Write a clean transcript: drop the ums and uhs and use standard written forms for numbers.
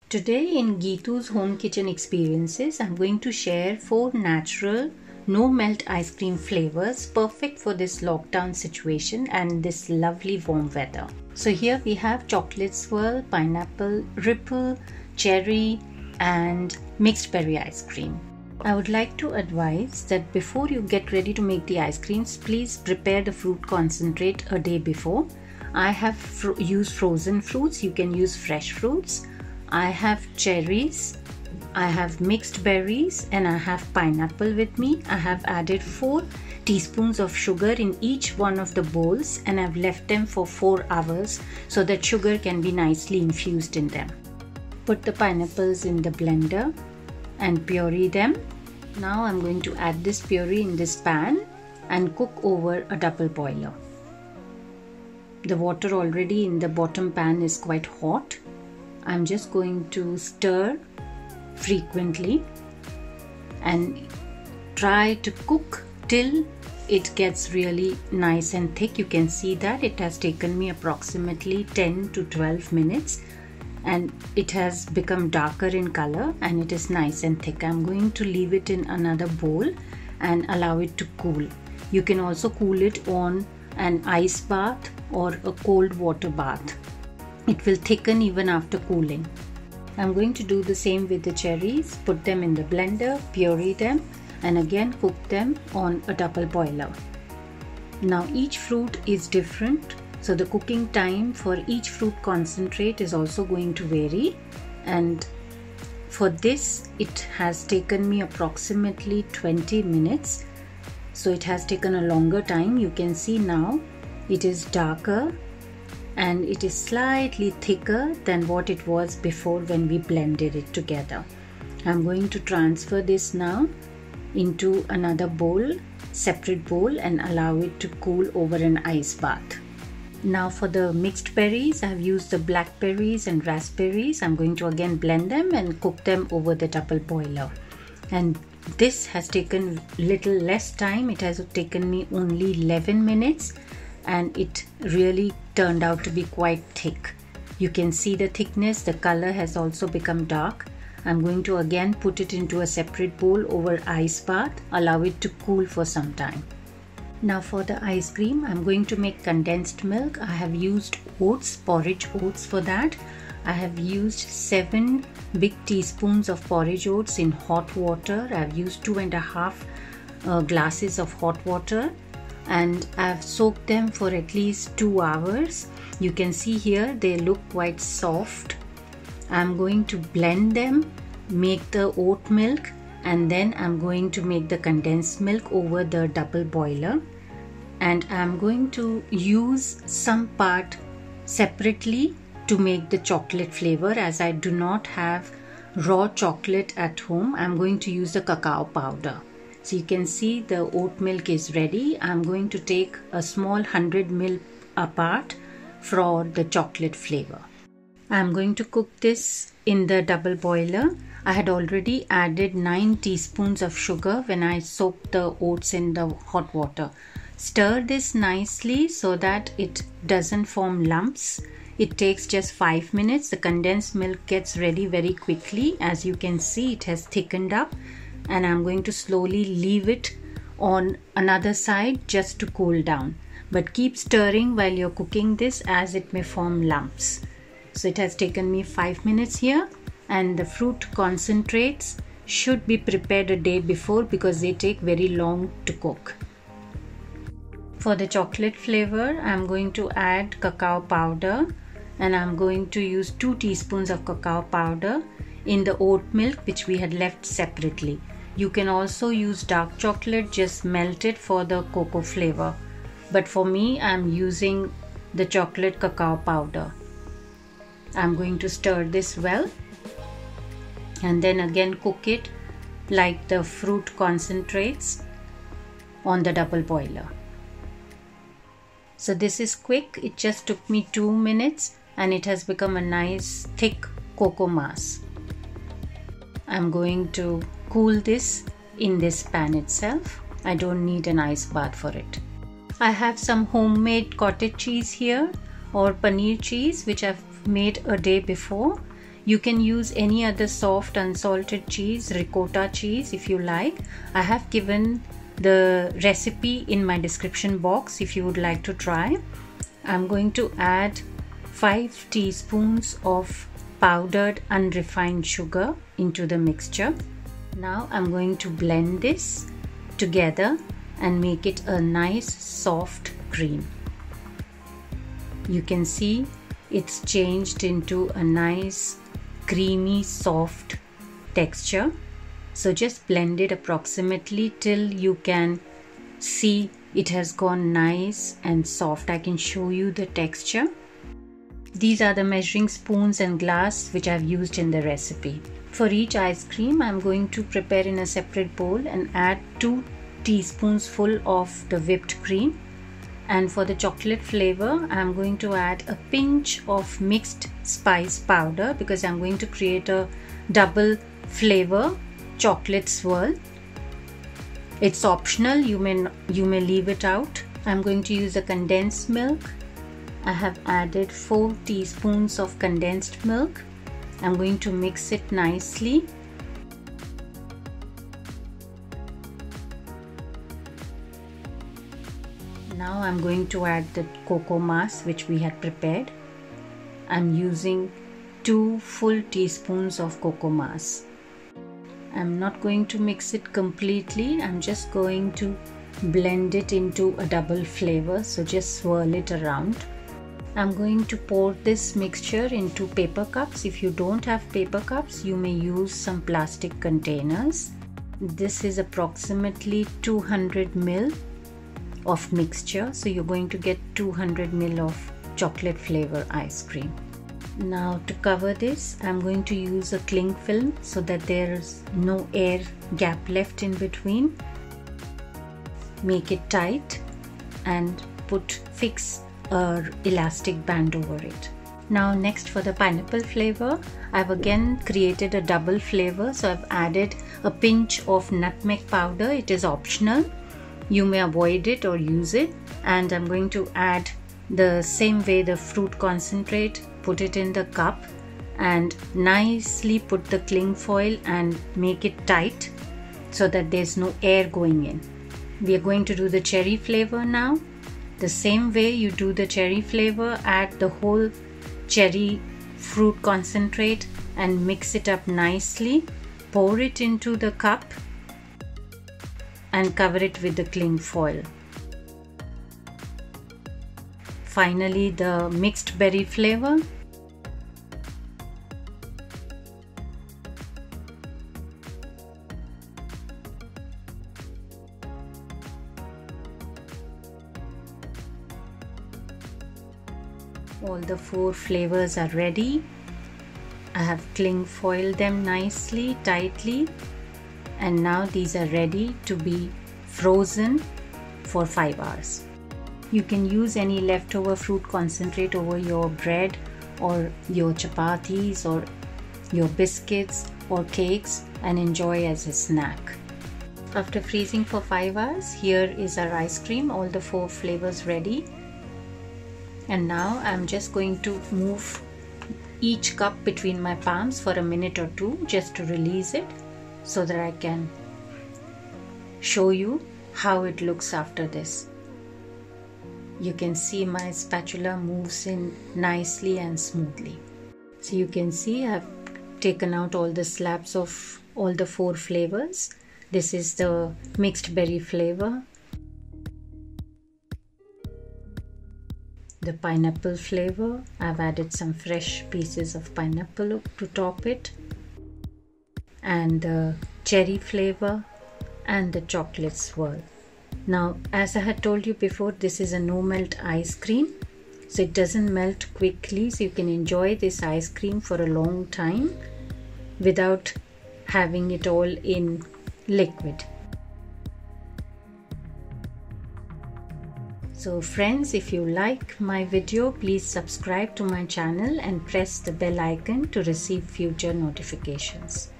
Today in Geetu's Home Kitchen Experiences, I'm going to share 4 natural, no melt ice cream flavors perfect for this lockdown situation and this lovely warm weather. So here we have chocolate swirl, pineapple, ripple, cherry and mixed berry ice cream. I would like to advise that before you get ready to make the ice creams, please prepare the fruit concentrate a day before. I have used frozen fruits, you can use fresh fruits. I have cherries, I have mixed berries and I have pineapple with me. I have added 4 teaspoons of sugar in each one of the bowls and I've left them for 4 hours so that sugar can be nicely infused in them. Put the pineapples in the blender and puree them. Now I'm going to add this puree in this pan and cook over a double boiler. The water already in the bottom pan is quite hot. I'm just going to stir frequently and try to cook till it gets really nice and thick. You can see that it has taken me approximately 10 to 12 minutes and it has become darker in color and it is nice and thick. I'm going to leave it in another bowl and allow it to cool. You can also cool it on an ice bath or a cold water bath. It will thicken even after cooling. I'm going to do the same with the cherries. Put them in the blender, puree them and again cook them on a double boiler. Now each fruit is different, so the cooking time for each fruit concentrate is also going to vary, and for this it has taken me approximately 20 minutes. So it has taken a longer time. You can see now it is darker and it is slightly thicker than what it was before when we blended it together. I'm going to transfer this now into another bowl, separate bowl, and allow it to cool over an ice bath. Now for the mixed berries, I've used the blackberries and raspberries. I'm going to again blend them and cook them over the double boiler. And this has taken little less time. It has taken me only 11 minutes and it really turned out to be quite thick. You can see the thickness, the color has also become dark. I'm going to again put it into a separate bowl over ice bath, allow it to cool for some time. Now for the ice cream, I'm going to make condensed milk. I have used oats, porridge oats for that. I have used 7 big teaspoons of porridge oats in hot water. I've used 2.5 glasses of hot water and I've soaked them for at least 2 hours. You can see here they look quite soft. I'm going to blend them, make the oat milk, and then I'm going to make the condensed milk over the double boiler, and I'm going to use some part separately to make the chocolate flavor. As I do not have raw chocolate at home, I'm going to use the cacao powder. So you can see the oat milk is ready. I'm going to take a small 100 ml apart for the chocolate flavor. I'm going to cook this in the double boiler. I had already added 9 teaspoons of sugar when I soaked the oats in the hot water. Stir this nicely so that it doesn't form lumps. It takes just 5 minutes. The condensed milk gets ready very quickly. As you can see, it has thickened up. And I'm going to slowly leave it on another side just to cool down. But keep stirring while you're cooking this as it may form lumps. So it has taken me 5 minutes here, and the fruit concentrates should be prepared a day before because they take very long to cook. For the chocolate flavor, I'm going to add cacao powder and I'm going to use 2 teaspoons of cacao powder in the oat milk which we had left separately. You can also use dark chocolate, just melt it for the cocoa flavor. But for me, I'm using the chocolate cacao powder. I'm going to stir this well and then again cook it like the fruit concentrates on the double boiler. So this is quick. It just took me 2 minutes and it has become a nice thick cocoa mass. I'm going to cool this in this pan itself. I don't need an ice bath for it. I have some homemade cottage cheese here or paneer cheese which I've made a day before. You can use any other soft unsalted cheese, ricotta cheese if you like. I have given the recipe in my description box if you would like to try. I'm going to add 5 teaspoons of powdered unrefined sugar into the mixture. Now I'm going to blend this together and make it a nice soft cream. You can see it's changed into a nice creamy soft texture. So just blend it approximately till you can see it has gone nice and soft. I can show you the texture. These are the measuring spoons and glass which I've used in the recipe. For each ice cream, I'm going to prepare in a separate bowl and add 2 teaspoons full of the whipped cream. And for the chocolate flavor, I'm going to add a pinch of mixed spice powder because I'm going to create a double flavor chocolate swirl. It's optional, you may leave it out. I'm going to use a condensed milk. I have added 4 teaspoons of condensed milk. I'm going to mix it nicely. Now I'm going to add the cocoa mass which we had prepared. I'm using 2 full teaspoons of cocoa mass. I'm not going to mix it completely. I'm just going to blend it into a double flavor. So just swirl it around. I'm going to pour this mixture into paper cups. If you don't have paper cups, you may use some plastic containers. This is approximately 200 ml of mixture. So you're going to get 200 ml of chocolate flavor ice cream. Now to cover this, I'm going to use a cling film so that there's no air gap left in between. Make it tight and fix a elastic band over it. Now next for the pineapple flavor, I've again created a double flavor. So I've added a pinch of nutmeg powder. It is optional. You may avoid it or use it. And I'm going to add the same way the fruit concentrate, put it in the cup and nicely put the cling foil and make it tight so that there's no air going in. We are going to do the cherry flavor now. The same way you do the cherry flavor, add the whole cherry fruit concentrate and mix it up nicely. Pour it into the cup and cover it with the cling foil. Finally, the mixed berry flavor. All the 4 flavors are ready. I have cling foiled them nicely, tightly, and now these are ready to be frozen for 5 hours. You can use any leftover fruit concentrate over your bread or your chapatis or your biscuits or cakes and enjoy as a snack. After freezing for 5 hours, here is our ice cream, all the 4 flavors ready. And now I'm just going to move each cup between my palms for a minute or 2 just to release it so that I can show you how it looks after this. You can see my spatula moves in nicely and smoothly. So you can see I've taken out all the slabs of all the 4 flavors. This is the mixed berry flavor, the pineapple flavor. I've added some fresh pieces of pineapple to top it, and the cherry flavor and the chocolate swirl. Now, as I had told you before, this is a no melt ice cream, so it doesn't melt quickly, so you can enjoy this ice cream for a long time without having it all in liquid. So friends, if you like my video, please subscribe to my channel and press the bell icon to receive future notifications.